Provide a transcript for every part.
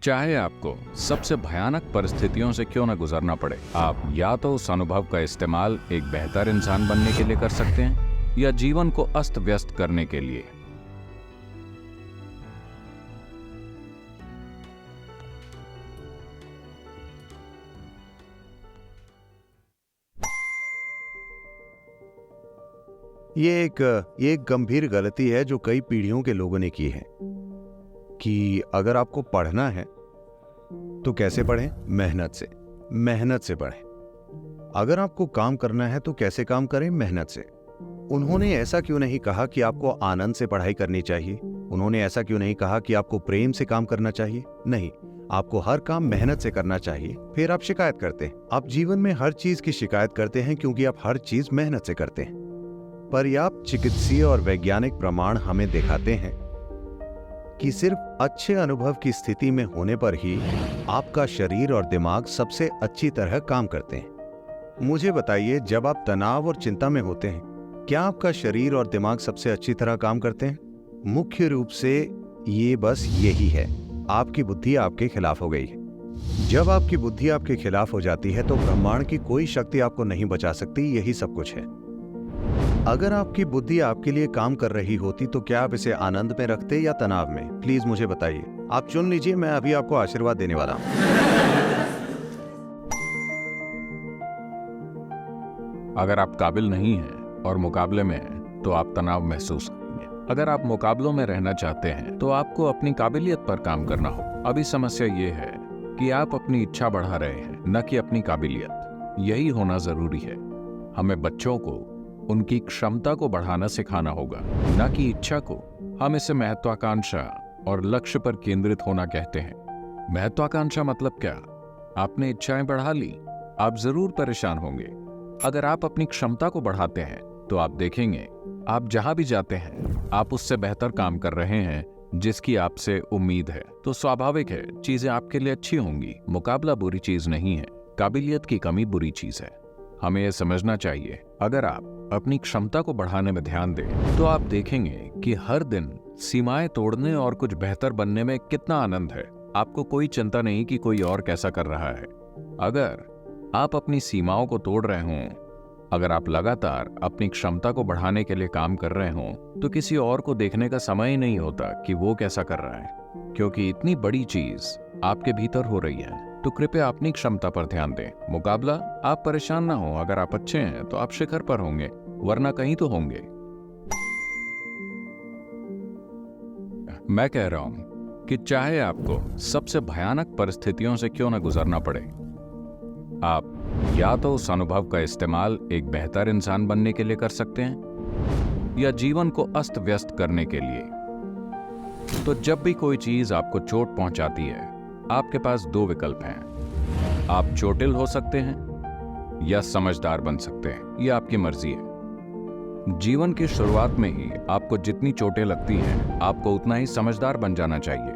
चाहे आपको सबसे भयानक परिस्थितियों से क्यों न गुजरना पड़े, आप या तो उस अनुभव का इस्तेमाल एक बेहतर इंसान बनने के लिए कर सकते हैं या जीवन को अस्त व्यस्त करने के लिए। ये एक गंभीर गलती है जो कई पीढ़ियों के लोगों ने की है कि अगर आपको पढ़ना है तो कैसे पढ़ें? मेहनत से पढ़ें। अगर आपको काम करना है तो कैसे काम करें? मेहनत से। उन्होंने ऐसा क्यों नहीं कहा कि आपको आनंद से पढ़ाई करनी चाहिए? उन्होंने ऐसा क्यों नहीं कहा कि आपको प्रेम से काम करना चाहिए? नहीं, आपको हर काम मेहनत से करना चाहिए। फिर आप शिकायत करते हैं। आप जीवन में हर चीज की शिकायत करते हैं क्योंकि आप हर चीज मेहनत से करते हैं। पर्याप्त चिकित्सीय और वैज्ञानिक प्रमाण हमें दिखाते हैं कि सिर्फ अच्छे अनुभव की स्थिति में होने पर ही आपका शरीर और दिमाग सबसे अच्छी तरह काम करते हैं। मुझे बताइए, जब आप तनाव और चिंता में होते हैं, क्या आपका शरीर और दिमाग सबसे अच्छी तरह काम करते हैं? मुख्य रूप से ये बस यही है, आपकी बुद्धि आपके खिलाफ हो गई है। जब आपकी बुद्धि आपके खिलाफ हो जाती है तो ब्रह्मांड की कोई शक्ति आपको नहीं बचा सकती। यही सब कुछ है। अगर आपकी बुद्धि आपके लिए काम कर रही होती तो क्या आप इसे आनंद में रखते या तनाव में? प्लीज मुझे बताइए। आप चुन लीजिए, मैं अभी आपको आशीर्वाद देने वाला हूं। अगर आप काबिल नहीं हैं और मुकाबले में हैं तो आप तनाव महसूस करेंगे। अगर आप मुकाबलों में रहना चाहते हैं तो आपको अपनी काबिलियत पर काम करना हो। अभी समस्या ये है कि आप अपनी इच्छा बढ़ा रहे हैं, न कि अपनी काबिलियत। यही होना जरूरी है। हमें बच्चों को उनकी क्षमता को बढ़ाना सिखाना होगा, न कि इच्छा को। हम इसे महत्वाकांक्षा और लक्ष्य पर केंद्रित होना कहते हैं। महत्वाकांक्षा मतलब क्या? आपने इच्छाएं बढ़ा ली, आप जरूर परेशान होंगे। अगर आप अपनी क्षमता को बढ़ाते हैं तो आप देखेंगे आप जहां भी जाते हैं आप उससे बेहतर काम कर रहे हैं जिसकी आपसे उम्मीद है। तो स्वाभाविक है चीजें आपके लिए अच्छी होंगी। मुकाबला बुरी चीज नहीं है, काबिलियत की कमी बुरी चीज है। हमें यह समझना चाहिए, अगर आप अपनी क्षमता को बढ़ाने में ध्यान दें तो आप देखेंगे कि हर दिन सीमाएं तोड़ने और कुछ बेहतर बनने में कितना आनंद है। आपको कोई चिंता नहीं कि कोई और कैसा कर रहा है। अगर आप अपनी सीमाओं को तोड़ रहे हों, अगर आप लगातार अपनी क्षमता को बढ़ाने के लिए काम कर रहे हों, तो किसी और को देखने का समय ही नहीं होता कि वो कैसा कर रहा है, क्योंकि इतनी बड़ी चीज आपके भीतर हो रही है। तो कृपया अपनी क्षमता पर ध्यान दें। मुकाबला, आप परेशान ना हो। अगर आप अच्छे हैं तो आप शिखर पर होंगे, वरना कहीं तो होंगे। मैं कह रहा हूं कि चाहे आपको सबसे भयानक परिस्थितियों से क्यों न गुजरना पड़े, आप या तो उस अनुभव का इस्तेमाल एक बेहतर इंसान बनने के लिए कर सकते हैं या जीवन को अस्त व्यस्त करने के लिए। तो जब भी कोई चीज आपको चोट पहुंचाती है, आपके पास दो विकल्प हैं। आप चोटिल हो सकते हैं या समझदार बन सकते हैं। यह आपकी मर्जी है। जीवन की शुरुआत में ही आपको जितनी चोटें लगती हैं, आपको उतना ही समझदार बन जाना चाहिए।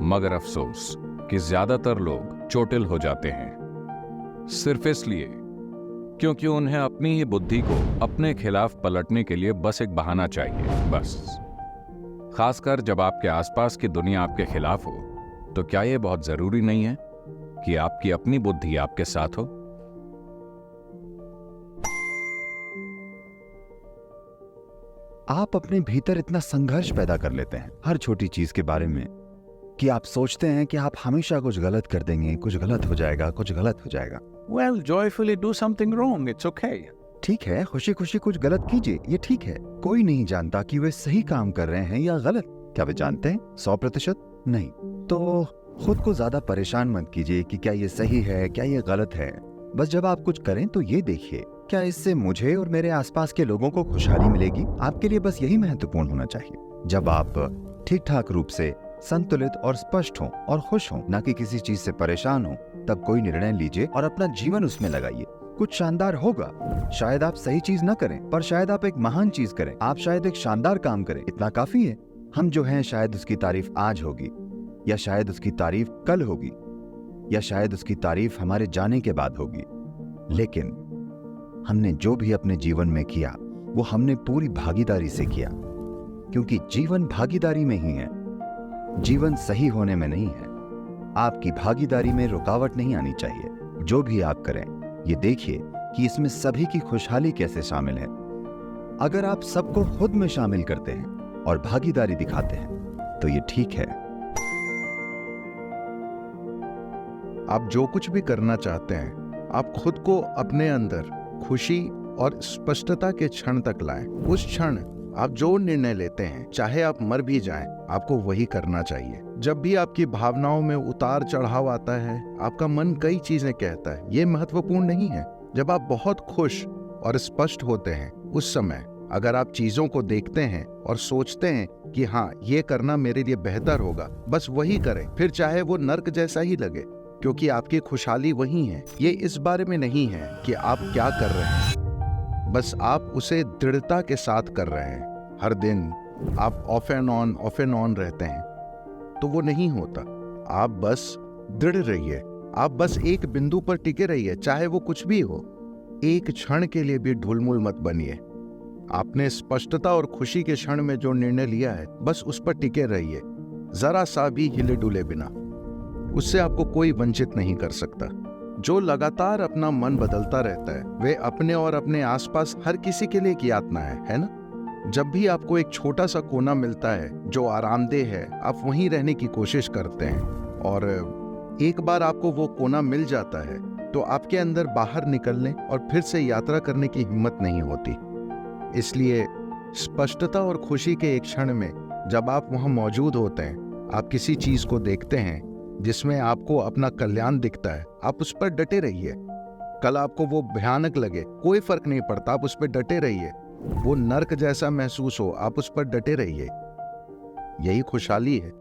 मगर अफसोस कि ज्यादातर लोग चोटिल हो जाते हैं सिर्फ इसलिए क्योंकि उन्हें अपनी ही बुद्धि को अपने खिलाफ पलटने के लिए बस एक बहाना चाहिए, बस। खासकर जब आपके आसपास की दुनिया आपके खिलाफ हो, तो क्या यह बहुत जरूरी नहीं है कि आपकी अपनी बुद्धि आपके साथ हो? आप अपने भीतर इतना संघर्ष पैदा कर लेते हैं हर छोटी चीज के बारे में कि आप सोचते हैं कि आप हमेशा कुछ गलत कर देंगे, कुछ गलत हो जाएगा, कुछ गलत हो जाएगा। Well, joyfully do something wrong. It's okay. ठीक है, खुशी खुशी कुछ गलत कीजिए, ये ठीक है। कोई नहीं जानता कि वे सही काम कर रहे हैं या गलत। क्या वे जानते हैं? 100% नहीं। तो खुद को ज्यादा परेशान मत कीजिए कि क्या ये सही है, क्या ये गलत है। बस जब आप कुछ करें तो ये देखिए, क्या इससे मुझे और मेरे आसपास के लोगों को खुशहाली मिलेगी? आपके लिए बस यही महत्वपूर्ण होना चाहिए। जब आप ठीक ठाक रूप से संतुलित और स्पष्ट हों और खुश हों, न कि किसी चीज से परेशान हों, तब कोई निर्णय लीजिए और अपना जीवन उसमें लगाइए। कुछ शानदार होगा। शायद आप सही चीज न करें, पर शायद आप एक महान चीज करें। आप शायद एक शानदार काम करें। इतना काफी है। हम जो हैं शायद उसकी तारीफ आज होगी, या शायद उसकी तारीफ कल होगी, या शायद उसकी तारीफ हमारे जाने के बाद होगी। लेकिन हमने जो भी अपने जीवन में किया वो हमने पूरी भागीदारी से किया, क्योंकि जीवन भागीदारी में ही है। जीवन सही होने में नहीं है। आपकी भागीदारी में रुकावट नहीं आनी चाहिए। जो भी आप करें, ये देखिए कि इसमें सभी की खुशहाली कैसे शामिल है। अगर आप सबको खुद में शामिल करते हैं और भागीदारी दिखाते हैं तो ये ठीक है। आप जो कुछ भी करना चाहते हैं, आप खुद को अपने अंदर खुशी और स्पष्टता के क्षण तक लाएं। उस क्षण आप जो निर्णय लेते हैं, चाहे आप मर भी जाएं, आपको वही करना चाहिए। जब भी आपकी भावनाओं में उतार चढ़ाव आता है, आपका मन कई चीजें कहता है, ये महत्वपूर्ण नहीं है। जब आप बहुत खुश और स्पष्ट होते हैं, उस समय अगर आप चीजों को देखते हैं और सोचते हैं कि हाँ, ये करना मेरे लिए बेहतर होगा, बस वही करें, फिर चाहे वो नर्क जैसा ही लगे, क्योंकि आपकी खुशहाली वही है। ये इस बारे में नहीं है कि आप क्या कर रहे हैं, बस आप उसे दृढ़ता के साथ कर रहे हैं। हर दिन आप ऑफ एंड ऑन रहते हैं तो वो नहीं होता। आप बस दृढ़ रहिए, आप बस एक बिंदु पर टिके रहिए, चाहे वो कुछ भी हो। एक क्षण के लिए भी ढुलमुल मत बनिए। आपने स्पष्टता और खुशी के क्षण में जो निर्णय लिया है, बस उस पर टिके रहिए, जरा सा भी हिले डुले बिना। उससे आपको कोई वंचित नहीं कर सकता। जो लगातार अपना मन बदलता रहता है, वे अपने और अपने आसपास हर किसी के लिए एक यातना है ना? जब भी आपको एक छोटा सा कोना मिलता है जो आरामदेह है, आप वहीं रहने की कोशिश करते हैं, और एक बार आपको वो कोना मिल जाता है तो आपके अंदर बाहर निकलने और फिर से यात्रा करने की हिम्मत नहीं होती। इसलिए स्पष्टता और खुशी के एक क्षण में जब आप वहां मौजूद होते हैं, आप किसी चीज को देखते हैं जिसमें आपको अपना कल्याण दिखता है, आप उस पर डटे रहिए। कल आपको वो भयानक लगे, कोई फर्क नहीं पड़ता, आप उस पर डटे रहिए। वो नर्क जैसा महसूस हो, आप उस पर डटे रहिए। यही खुशहाली है।